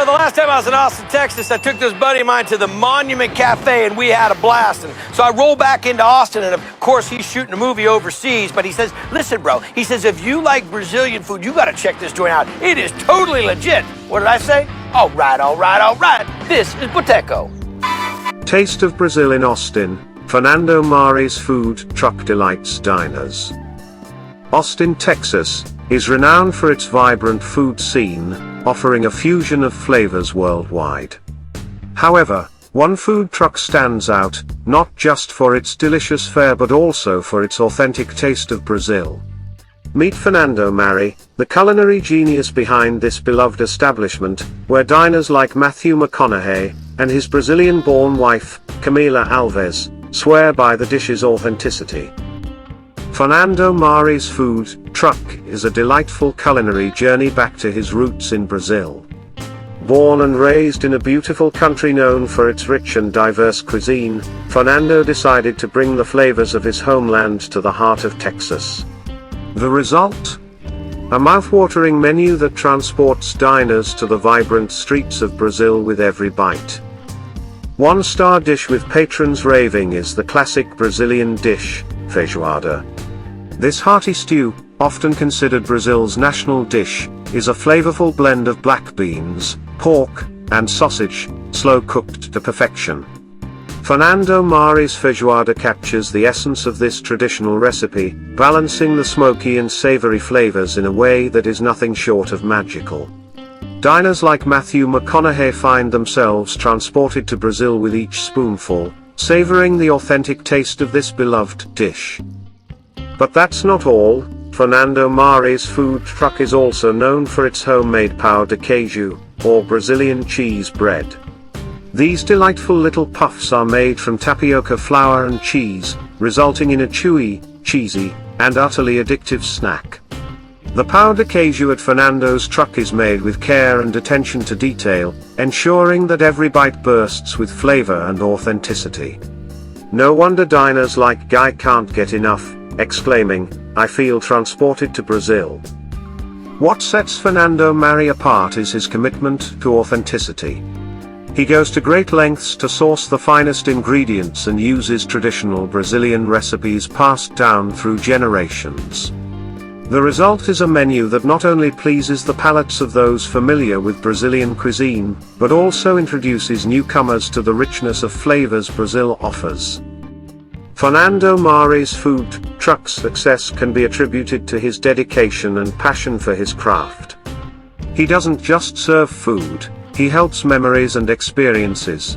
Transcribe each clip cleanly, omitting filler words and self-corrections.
So the last time I was in Austin, Texas, I took this buddy of mine to the Monument Cafe and we had a blast. And so I roll back into Austin and of course he's shooting a movie overseas, but he says, listen bro, he says, if you like Brazilian food, you gotta check this joint out. It is totally legit. What did I say? All right. This is Boteco. Taste of Brazil in Austin, Fernando Marri's food truck delights diners. Austin, Texas, is renowned for its vibrant food scene, offering a fusion of flavors worldwide. However, one food truck stands out, not just for its delicious fare but also for its authentic taste of Brazil. Meet Fernando Marri, the culinary genius behind this beloved establishment, where diners like Matthew McConaughey and his Brazilian-born wife, Camila Alves, swear by the dish's authenticity. Fernando Marri's food truck is a delightful culinary journey back to his roots in Brazil. Born and raised in a beautiful country known for its rich and diverse cuisine, Fernando decided to bring the flavors of his homeland to the heart of Texas. The result? A mouthwatering menu that transports diners to the vibrant streets of Brazil with every bite. One-star dish with patrons raving is the classic Brazilian dish, Feijoada. This hearty stew, often considered Brazil's national dish, is a flavorful blend of black beans, pork, and sausage, slow-cooked to perfection. Fernando Marri's Feijoada captures the essence of this traditional recipe, balancing the smoky and savory flavors in a way that is nothing short of magical. Diners like Matthew McConaughey find themselves transported to Brazil with each spoonful, savoring the authentic taste of this beloved dish. But that's not all. Fernando Marri's food truck is also known for its homemade pão de queijo, or Brazilian cheese bread. These delightful little puffs are made from tapioca flour and cheese, resulting in a chewy, cheesy, and utterly addictive snack. The pão de queijo at Fernando's truck is made with care and attention to detail, ensuring that every bite bursts with flavor and authenticity. No wonder diners like Guy can't get enough, exclaiming, "I feel transported to Brazil." What sets Fernando Marri apart is his commitment to authenticity. He goes to great lengths to source the finest ingredients and uses traditional Brazilian recipes passed down through generations. The result is a menu that not only pleases the palates of those familiar with Brazilian cuisine, but also introduces newcomers to the richness of flavors Brazil offers. Fernando Marri's food truck's success can be attributed to his dedication and passion for his craft. He doesn't just serve food, he helps memories and experiences.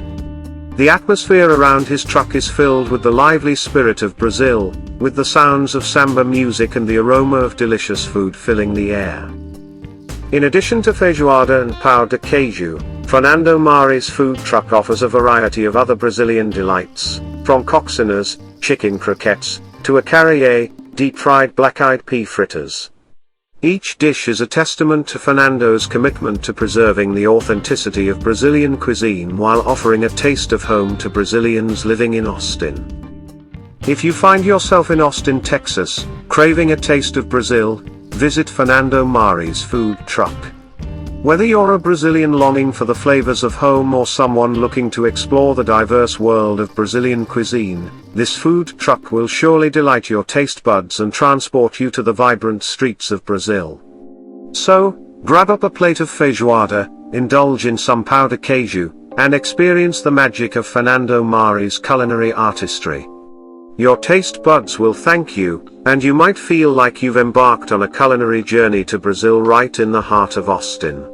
The atmosphere around his truck is filled with the lively spirit of Brazil, with the sounds of samba music and the aroma of delicious food filling the air. In addition to Feijoada and pão de queijo, Fernando Marri's food truck offers a variety of other Brazilian delights, from coxinas, chicken croquettes, to acarajé, deep-fried black-eyed pea fritters. Each dish is a testament to Fernando's commitment to preserving the authenticity of Brazilian cuisine while offering a taste of home to Brazilians living in Austin. If you find yourself in Austin, Texas, craving a taste of Brazil, visit Fernando Marri's food truck. Whether you're a Brazilian longing for the flavors of home or someone looking to explore the diverse world of Brazilian cuisine, this food truck will surely delight your taste buds and transport you to the vibrant streets of Brazil. So, grab up a plate of feijoada, indulge in some pão de queijo, and experience the magic of Fernando Marri's culinary artistry. Your taste buds will thank you, and you might feel like you've embarked on a culinary journey to Brazil right in the heart of Austin.